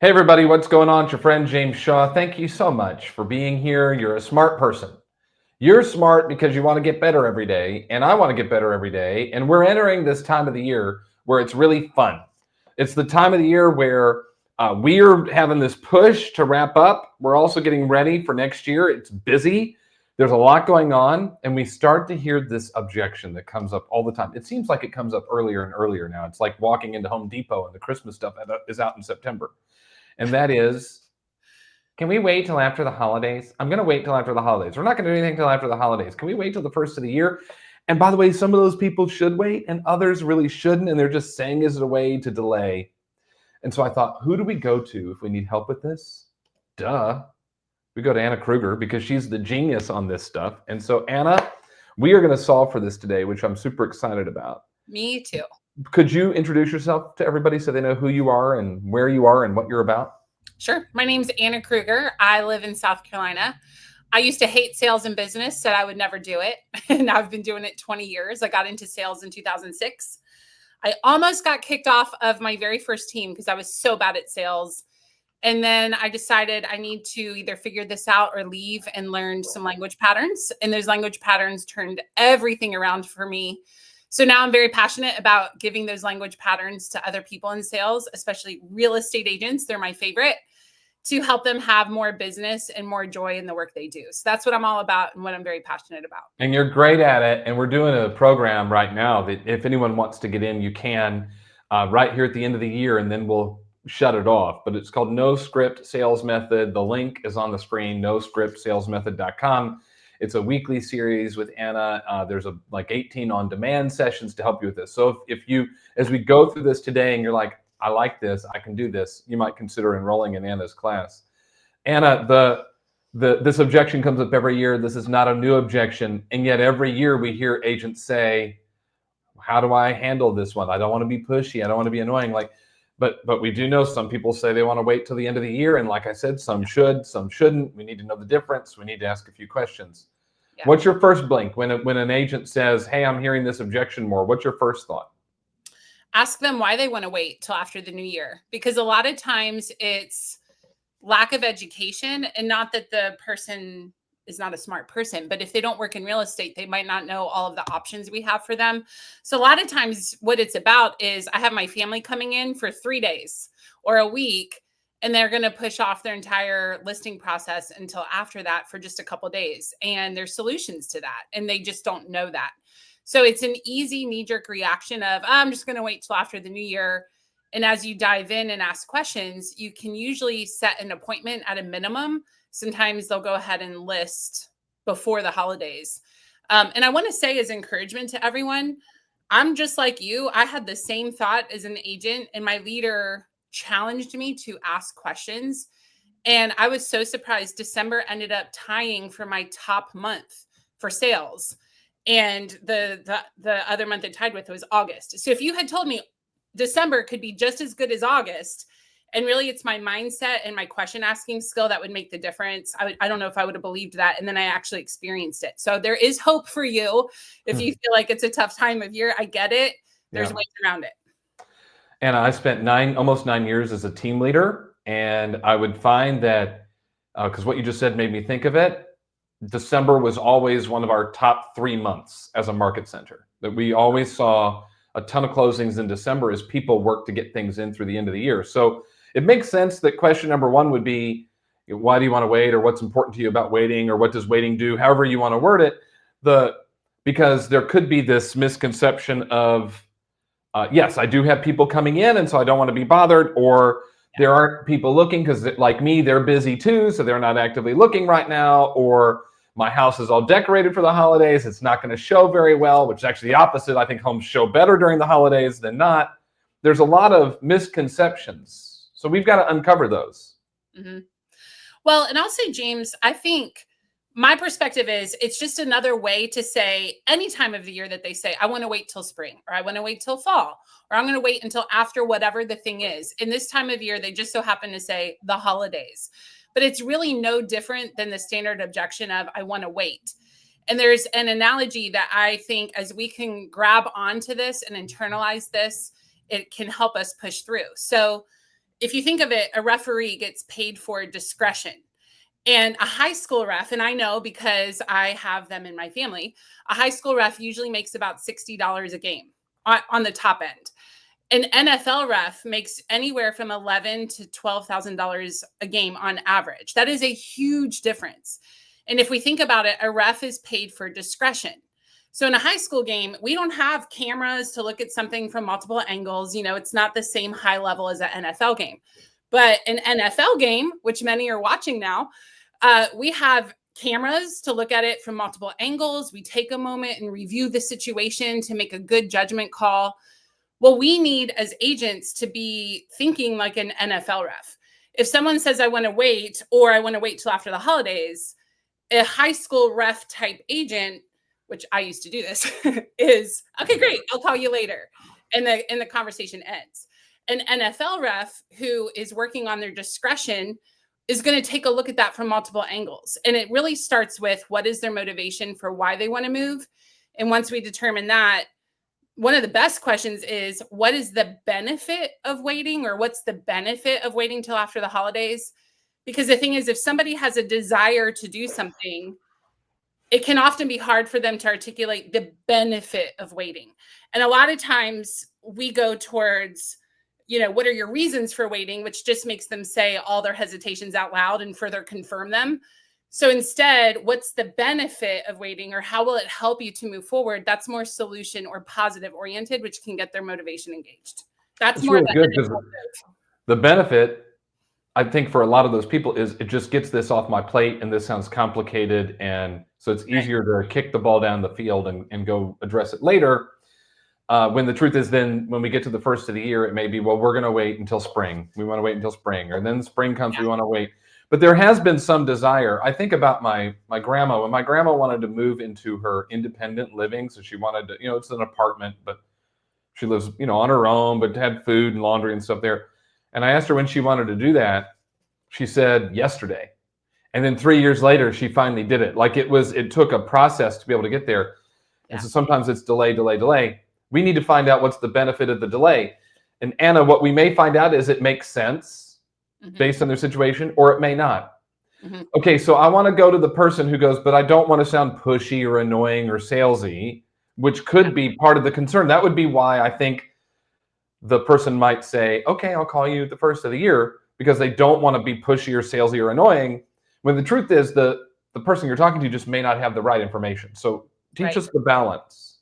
Hey everybody, what's going on? It's your friend James Shaw. Thank you so much for being here. You're a smart person. You're smart because you want to get better every day, and I want to get better every day. And we're entering this time of the year where it's really fun. It's the time of the year where we're having this push to wrap up. We're also getting ready for next year. It's busy. There's a lot going on, and we start to hear this objection that comes up all the time. It seems like it comes up earlier and earlier now. It's like walking into Home Depot and the Christmas stuff is out in September. And that is, can we wait till after the holidays? I'm going to wait till after the holidays. We're not going to do anything till after the holidays. Can we wait till the first of the year? And by the way, some of those people should wait and others really shouldn't. And they're just saying is it a way to delay. And so I thought, who do we go to if we need help with this? Duh. We go to Anna Krueger because she's the genius on this stuff. And so, Anna, we are going to solve for this today, which I'm super excited about. Me too. Could you introduce yourself to everybody so they know who you are and where you are and what you're about? Sure. My name's Anna Krueger. I live in South Carolina. I used to hate sales and business, said I would never do it. And I've been doing it 20 years. I got into sales in 2006. I almost got kicked off of my very first team because I was so bad at sales. And then I decided I need to either figure this out or leave and learn some language patterns. And those language patterns turned everything around for me. So now I'm very passionate about giving those language patterns to other people in sales, especially real estate agents. They're my favorite, to help them have more business and more joy in the work they do. So that's what I'm all about and what I'm very passionate about. And you're great at it. And we're doing a program right now that if anyone wants to get in, you can right here at the end of the year, and then we'll shut it off. But it's called No Script Sales Method. The link is on the screen, noscriptsalesmethod.com. It's a weekly series with Anna. There's like 18 on-demand sessions to help you with this. So if you, as we go through this today and you're like, I like this, I can do this, you might consider enrolling in Anna's class. Anna, this objection comes up every year. This is not a new objection. And yet every year we hear agents say, how do I handle this one? I don't want to be pushy. I don't want to be annoying. But we do know some people say they want to wait till the end of the year. And like I said, some should, some shouldn't. We need to know the difference. We need to ask a few questions. Yeah. What's your first blink when an agent says, hey, I'm hearing this objection more? What's your first thought? Ask them why they want to wait till after the new year. Because a lot of times it's lack of education, and not that the person is not a smart person, but if they don't work in real estate, they might not know all of the options we have for them. So a lot of times what it's about is I have my family coming in for 3 days or a week, and they're going to push off their entire listing process until after that for just a couple of days. And there's solutions to that, and they just don't know that. So it's an easy knee-jerk reaction of, I'm just going to wait till after the new year. And as you dive in and ask questions, you can usually set an appointment at a minimum. Sometimes they'll go ahead and list before the holidays. And I want to say as encouragement to everyone, I'm just like you. I had the same thought as an agent, and my leader challenged me to ask questions. And I was so surprised. December ended up tying for my top month for sales. And the other month it tied with was August. So if you had told me December could be just as good as August, and really it's my mindset and my question asking skill that would make the difference, I don't know if I would have believed that. And then I actually experienced it. So there is hope for you. If you feel like it's a tough time of year, I get it. There's ways around it. And I spent almost 9 years as a team leader. And I would find that, because what you just said made me think of it, December was always one of our top 3 months as a market center. That we always saw a ton of closings in December as people work to get things in through the end of the year. So it makes sense that question number one would be, why do you want to wait, or what's important to you about waiting, or what does waiting do, however you want to word it. Because there could be this misconception of, yes, I do have people coming in, and so I don't want to be bothered, or there aren't people looking because like me, they're busy too, so they're not actively looking right now, or my house is all decorated for the holidays. It's not going to show very well, which is actually the opposite. I think homes show better during the holidays than not. There's a lot of misconceptions. So we've got to uncover those. Mm-hmm. Well, and I'll say, James, I think my perspective is it's just another way to say any time of the year that they say, I want to wait till spring, or I want to wait till fall, or I'm going to wait until after whatever the thing is. In this time of year, they just so happen to say the holidays. But it's really no different than the standard objection of I want to wait. And there's an analogy that I think as we can grab onto this and internalize this, it can help us push through. So if you think of it, a referee gets paid for discretion. And a high school ref, and I know because I have them in my family, a high school ref usually makes about $60 a game on the top end. An NFL ref makes anywhere from $11,000 to $12,000 a game on average. That is a huge difference. And if we think about it, a ref is paid for discretion. So in a high school game, we don't have cameras to look at something from multiple angles. You know, it's not the same high level as an NFL game. But an NFL game, which many are watching now, we have cameras to look at it from multiple angles. We take a moment and review the situation to make a good judgment call. Well, we need as agents to be thinking like an NFL ref. If someone says, I want to wait, or I want to wait till after the holidays, a high school ref type agent, which I used to do this, is, okay, great, I'll call you later. And the conversation ends. An NFL ref who is working on their discretion is going to take a look at that from multiple angles. And it really starts with what is their motivation for why they want to move. And once we determine that, one of the best questions is, what is the benefit of waiting, or what's the benefit of waiting till after the holidays? Because the thing is, if somebody has a desire to do something, it can often be hard for them to articulate the benefit of waiting. And a lot of times we go towards, you know, what are your reasons for waiting, which just makes them say all their hesitations out loud and further confirm them. So instead, what's the benefit of waiting, or how will it help you to move forward? That's more solution or positive oriented, which can get their motivation engaged. That's more really good, because the benefit, I think, for a lot of those people is it just gets this off my plate, and this sounds complicated. And so it's easier to kick the ball down the field and go address it later. When the truth is, then when we get to the first of the year, it may be, well, we're going to wait until spring. We want to wait until spring, or then spring comes, we want to wait. But there has been some desire. I think about my grandma. When my grandma wanted to move into her independent living, so she wanted to, you know, it's an apartment, but she lives, you know, on her own, but had food and laundry and stuff there. And I asked her when she wanted to do that. She said yesterday. And then 3 years later, she finally did it. Like it took a process to be able to get there. And so sometimes it's delay, delay, delay. We need to find out what's the benefit of the delay. And Anna, what we may find out is it makes sense based on their situation, or it may not. Okay, so I want to go to the person who goes, but I don't want to sound pushy or annoying or salesy, which could be part of the concern. That would be why I think the person might say, okay, I'll call you at the first of the year, because they don't want to be pushy or salesy or annoying, when the truth is the person you're talking to just may not have the right information. So teach us the balance.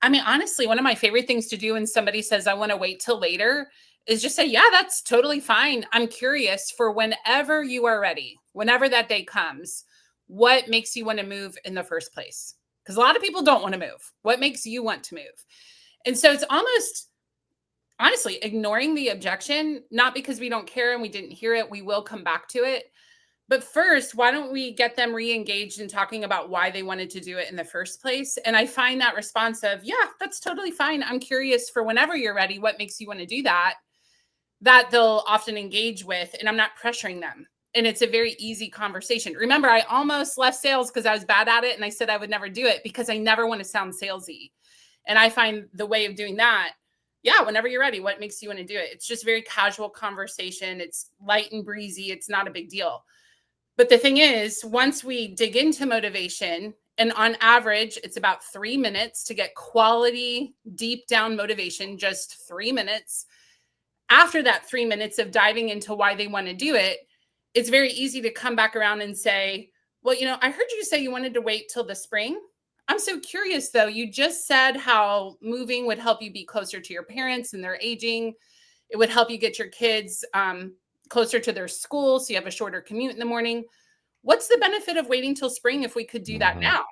I mean, honestly, one of my favorite things to do when somebody says, I want to wait till later, is just say, yeah, that's totally fine. I'm curious, for whenever you are ready, whenever that day comes, what makes you want to move in the first place? Because a lot of people don't want to move. What makes you want to move? And so it's almost, honestly, ignoring the objection, not because we don't care and we didn't hear it. We will come back to it. But first, why don't we get them re-engaged in talking about why they wanted to do it in the first place? And I find that response of, yeah, that's totally fine. I'm curious, for whenever you're ready, what makes you want to do that? That they'll often engage with, and I'm not pressuring them. And it's a very easy conversation. Remember, I almost left sales because I was bad at it, and I said I would never do it because I never want to sound salesy. And I find the way of doing that, yeah, whenever you're ready, what makes you want to do it? It's just very casual conversation. It's light and breezy. It's not a big deal. But the thing is, once we dig into motivation, and on average, it's about 3 minutes to get quality, deep down motivation, just 3 minutes. After that 3 minutes of diving into why they want to do it, it's very easy to come back around and say, well, you know, I heard you say you wanted to wait till the spring. I'm so curious, though. You just said how moving would help you be closer to your parents and their aging. It would help you get your kids closer to their school, so you have a shorter commute in the morning. What's the benefit of waiting till spring if we could do that now?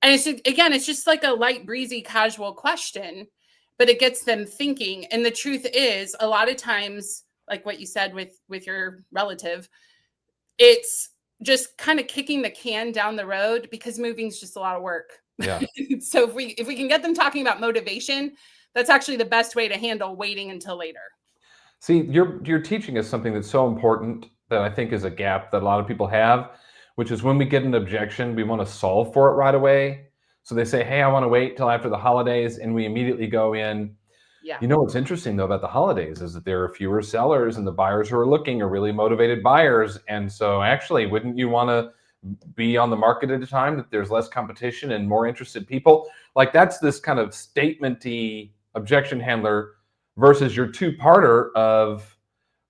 And it's just, again, it's just like a light, breezy, casual question, but it gets them thinking. And the truth is, a lot of times, like what you said with your relative, it's just kind of kicking the can down the road, because moving is just a lot of work. Yeah. So if we can get them talking about motivation, that's actually the best way to handle waiting until later. See, you're teaching us something that's so important, that I think is a gap that a lot of people have, which is when we get an objection, we want to solve for it right away. So they say, hey, I want to wait till after the holidays, and we immediately go in, Yeah. You know what's interesting though about the holidays is that there are fewer sellers and the buyers who are looking are really motivated buyers. And so actually, wouldn't you want to be on the market at a time that there's less competition and more interested people? Like that's this kind of statementy objection handler versus your two-parter of,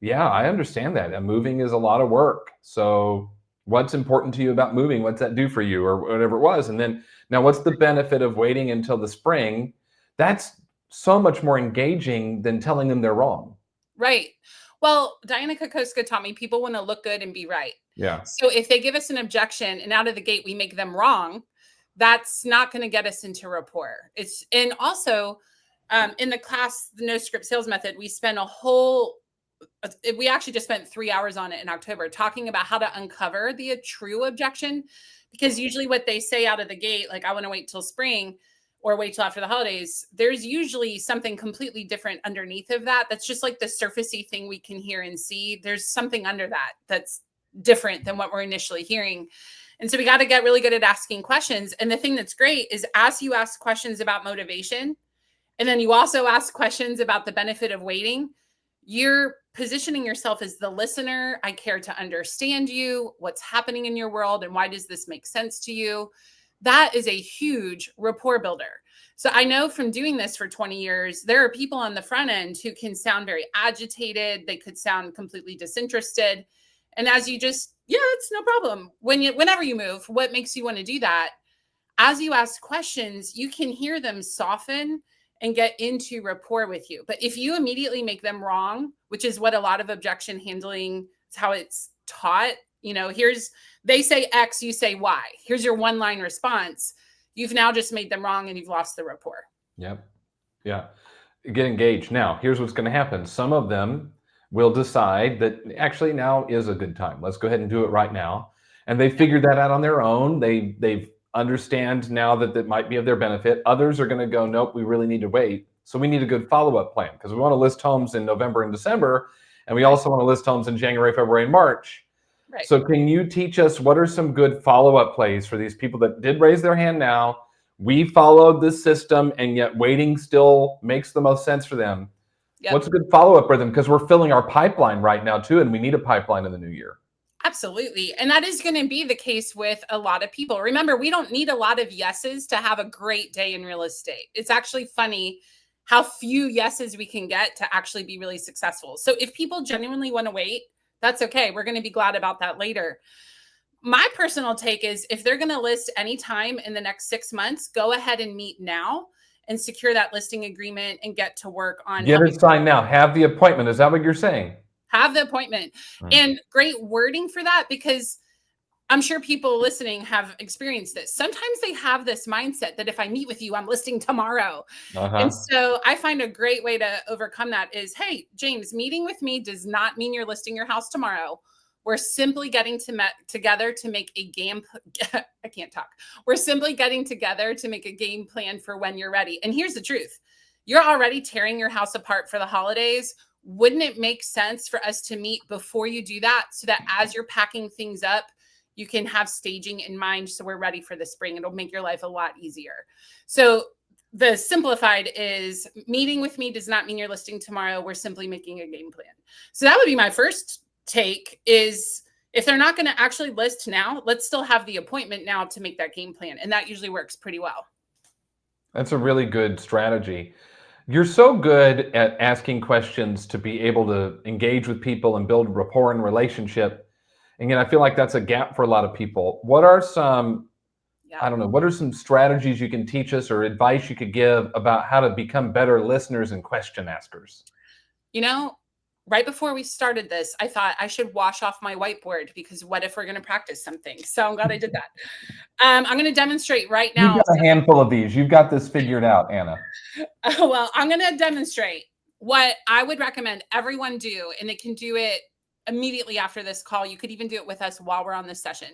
yeah, I understand that. And moving is a lot of work. So what's important to you about moving? What's that do for you or whatever it was? And then now what's the benefit of waiting until the spring? That's so much more engaging than telling them they're wrong. Right. Well, Diana Kokoska taught me people want to look good and be right. Yeah. So if they give us an objection and out of the gate we make them wrong, that's not going to get us into rapport. It's and also in the class, the no script sales method, we spent a whole we actually just spent 3 hours on it in October talking about how to uncover the true objection, because usually what they say out of the gate, like I want to wait till spring or wait till after the holidays, there's usually something completely different underneath of that. That's just like the surfacey thing we can hear and see. There's something under that that's different than what we're initially hearing. And so we got to get really good at asking questions. And the thing that's great is as you ask questions about motivation, and then you also ask questions about the benefit of waiting, you're positioning yourself as the listener. I care to understand you, what's happening in your world, and why does this make sense to you? That is a huge rapport builder. So I know from doing this for 20 years, there are people on the front end who can sound very agitated. They could sound completely disinterested. And as you just, yeah, it's no problem. Whenever you move, what makes you want to do that? As you ask questions, you can hear them soften and get into rapport with you. But if you immediately make them wrong, which is what a lot of objection handling is how it's taught, they say X, you say Y. Here's your one-line response. You've now just made them wrong and you've lost the rapport. Yep. Yeah. Get engaged. Now, here's what's going to happen. Some of them will decide that actually now is a good time. Let's go ahead and do it right now. And they figured that out on their own. They've understand now that might be of their benefit. Others are going to go, nope, we really need to wait. So we need a good follow-up plan because we want to list homes in November and December. And we also want to list homes in January, February, and March. Right. So can you teach us what are some good follow-up plays for these people that did raise their hand now? We followed this system and yet waiting still makes the most sense for them. Yep. What's a good follow-up for them? Because we're filling our pipeline right now too, and we need a pipeline in the new year. Absolutely. And that is going to be the case with a lot of people. Remember, we don't need a lot of yeses to have a great day in real estate. It's actually funny how few yeses we can get to actually be really successful. So if people genuinely want to wait, that's okay. We're going to be glad about that later. My personal take is if they're going to list anytime in the next 6 months, go ahead and meet now and secure that listing agreement and get to work on get it signed now. Have the appointment. Is that what you're saying? Have the appointment. And great wording for that, because I'm sure people listening have experienced this. Sometimes they have this mindset that if I meet with you, I'm listing tomorrow. And so I find a great way to overcome that is, hey, James, meeting with me does not mean you're listing your house tomorrow. We're simply getting together to make a game. I can't talk. We're simply getting together to make a game plan for when you're ready. And here's the truth. You're already tearing your house apart for the holidays. Wouldn't it make sense for us to meet before you do that so that as you're packing things up, you can have staging in mind so we're ready for the spring? It'll make your life a lot easier. So the simplified is meeting with me does not mean you're listing tomorrow. We're simply making a game plan. So that would be my first take is if they're not going to actually list now, let's still have the appointment now to make that game plan. And that usually works pretty well. That's a really good strategy. You're so good at asking questions to be able to engage with people and build rapport and relationship. And yet I feel like that's a gap for a lot of people. What are some, what are some strategies you can teach us or advice you could give about how to become better listeners and question askers? Right before we started this, I thought I should wash off my whiteboard because what if we're going to practice something? So I'm glad I did that. I'm going to demonstrate right now. You've got a handful of these. You've got this figured out, Anna. Well, I'm going to demonstrate what I would recommend everyone do, and they can do it immediately after this call. You could even do it with us while we're on this session.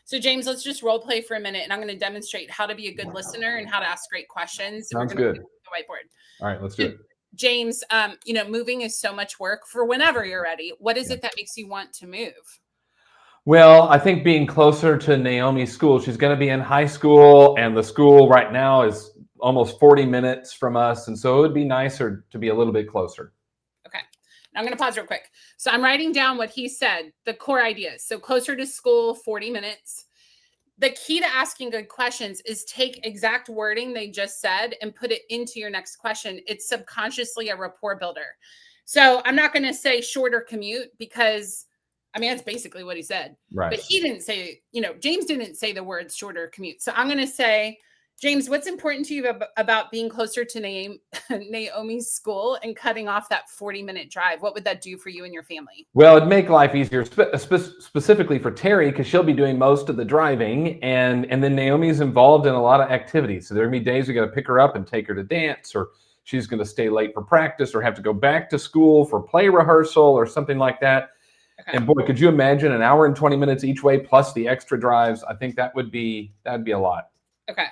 So James, let's just role play for a minute, and I'm going to demonstrate how to be a good listener and how to ask great questions. Sounds good. The whiteboard. All right, let's do it. James, moving is so much work. For whenever you're ready, what is it that makes you want to move? Well, I think being closer to Naomi's school. She's going to be in high school, and the school right now is almost 40 minutes from us. And so it would be nicer to be a little bit closer. Okay. Now I'm going to pause real quick. So I'm writing down what he said, the core ideas. So closer to school, 40 minutes. The key to asking good questions is take exact wording they just said and put it into your next question. It's subconsciously a rapport builder. So I'm not going to say shorter commute because, I mean, that's basically what he said. Right. But he didn't say, James didn't say the words shorter commute. So I'm going to say, James, what's important to you about being closer to Naomi's school and cutting off that 40-minute drive? What would that do for you and your family? Well, it'd make life easier, specifically for Terry, because she'll be doing most of the driving, and then Naomi's involved in a lot of activities. So there'll be days we got to pick her up and take her to dance, or she's going to stay late for practice, or have to go back to school for play rehearsal or something like that. Okay. And boy, could you imagine an hour and 20 minutes each way plus the extra drives? I think that'd be a lot. Okay.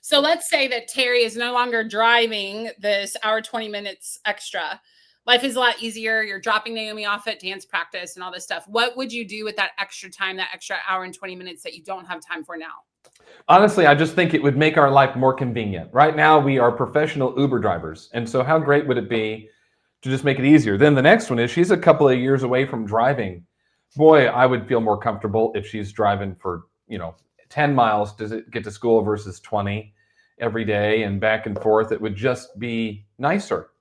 So let's say that Terry is no longer driving this hour, 20 minutes extra. Life is a lot easier. You're dropping Naomi off at dance practice and all this stuff. What would you do with that extra time, that extra hour and 20 minutes that you don't have time for now? Honestly, I just think it would make our life more convenient. Right now, we are professional Uber drivers. And so how great would it be to just make it easier? Then the next one is she's a couple of years away from driving. Boy, I would feel more comfortable if she's driving for, 10 miles to get to school versus 20 every day and back and forth. It would just be nicer.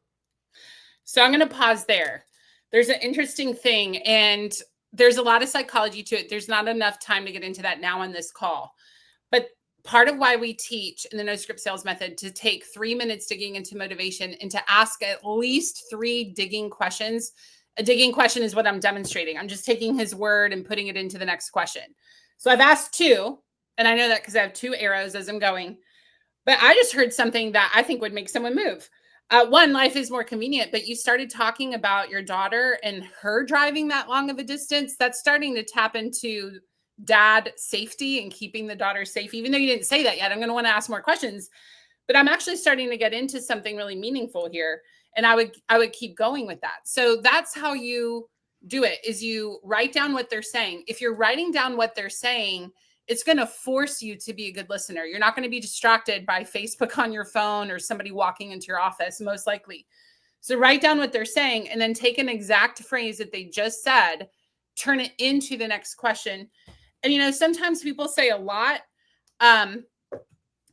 So I'm going to pause there. There's an interesting thing, and there's a lot of psychology to it. There's not enough time to get into that now on this call. But part of why we teach in the No Script Sales Method to take 3 minutes digging into motivation and to ask at least 3 digging questions. A digging question is what I'm demonstrating. I'm just taking his word and putting it into the next question. So I've asked 2. And I know that because I have 2 arrows as I'm going. But I just heard something that I think would make someone move. One, life is more convenient, but you started talking about your daughter and her driving that long of a distance. That's starting to tap into dad safety and keeping the daughter safe. Even though you didn't say that yet, I'm going to want to ask more questions. But I'm actually starting to get into something really meaningful here. And I would keep going with that. So that's how you do it, is you write down what they're saying. If you're writing down what they're saying, it's going to force you to be a good listener. You're not going to be distracted by Facebook on your phone or somebody walking into your office, most likely. So write down what they're saying and then take an exact phrase that they just said, turn it into the next question. And, sometimes people say a lot.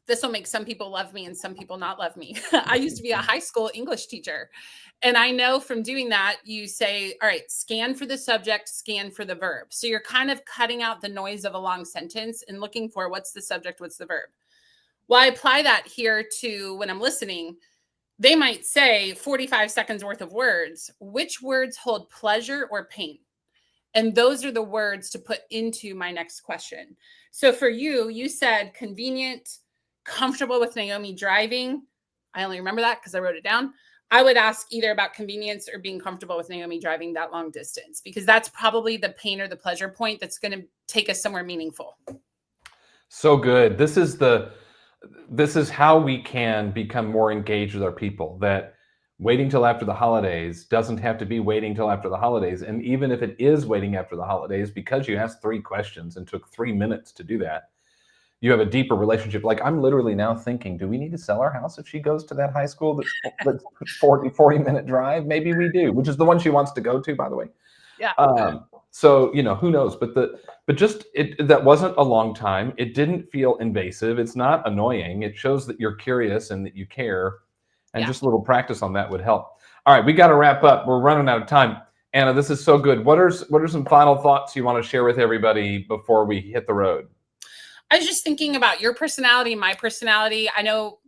This will make some people love me and some people not love me. I used to be a high school English teacher. And I know from doing that, you say, all right, scan for the subject, scan for the verb. So you're kind of cutting out the noise of a long sentence and looking for what's the subject, what's the verb. Well, I apply that here to when I'm listening. They might say 45 seconds worth of words. Which words hold pleasure or pain? And those are the words to put into my next question. So for you, you said convenient, comfortable with Naomi driving. I only remember that because I wrote it down. I would ask either about convenience or being comfortable with Naomi driving that long distance, because that's probably the pain or the pleasure point that's going to take us somewhere meaningful. So good. This is how we can become more engaged with our people, that waiting till after the holidays doesn't have to be waiting till after the holidays. And even if it is waiting after the holidays, because you asked 3 questions and took 3 minutes to do that, you have a deeper relationship. Like, I'm literally now thinking, do we need to sell our house if she goes to that high school that's 40-minute drive? Maybe we do, which is the one she wants to go to, by the way. Yeah. So, who knows? But that wasn't a long time. It didn't feel invasive. It's not annoying. It shows that you're curious and that you care. And just a little practice on that would help. All right, we got to wrap up. We're running out of time. Anna, this is so good. What are some final thoughts you want to share with everybody before we hit the road? I was just thinking about your personality, my personality. I know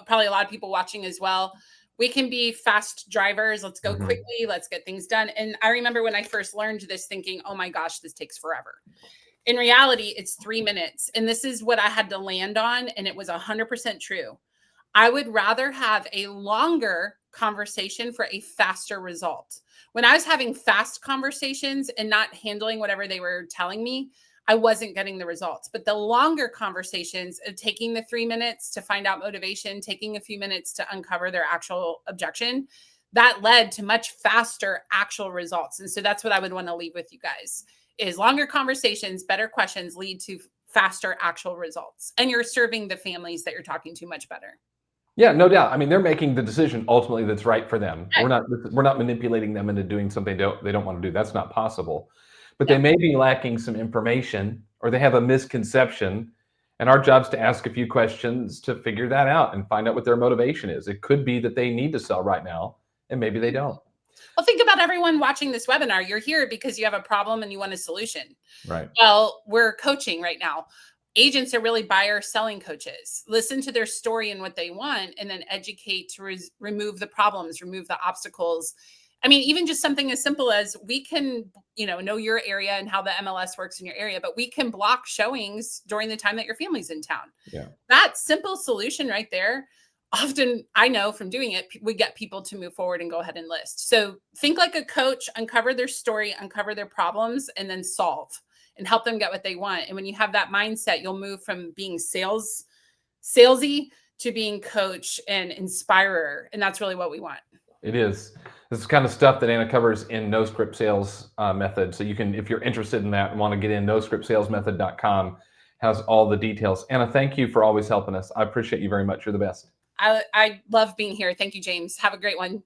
probably a lot of people watching as well. We can be fast drivers. Let's go quickly. Let's get things done. And I remember when I first learned this thinking, oh my gosh, this takes forever. In reality, it's 3 minutes. And this is what I had to land on. And it was 100% true. I would rather have a longer conversation for a faster result. When I was having fast conversations and not handling whatever they were telling me, I wasn't getting the results. But the longer conversations of taking the 3 minutes to find out motivation, taking a few minutes to uncover their actual objection, that led to much faster actual results. And so that's what I would want to leave with you guys, is longer conversations, better questions lead to faster actual results. And you're serving the families that you're talking to much better. Yeah, no doubt. I mean, they're making the decision ultimately that's right for them. Right. We're not manipulating them into doing something they don't want to do. That's not possible. But they No. may be lacking some information or they have a misconception. And our job's to ask a few questions to figure that out and find out what their motivation is. It could be that they need to sell right now, and maybe they don't. Well, think about everyone watching this webinar. You're here because you have a problem and you want a solution. Right. Well, we're coaching right now. Agents are really buyer selling coaches. Listen to their story and what they want, and then educate to remove the problems, remove the obstacles. I mean, even just something as simple as we can, know your area and how the MLS works in your area, but we can block showings during the time that your family's in town. Yeah. That simple solution right there, often I know from doing it, we get people to move forward and go ahead and list. So think like a coach, uncover their story, uncover their problems, and then solve and help them get what they want. And when you have that mindset, you'll move from being salesy to being coach and inspirer. And that's really what we want. It is. This is kind of stuff that Anna covers in No Script Sales Method. So you can, if you're interested in that and want to get in, noscriptsalesmethod.com has all the details. Anna, thank you for always helping us. I appreciate you very much. You're the best. I love being here. Thank you, James. Have a great one.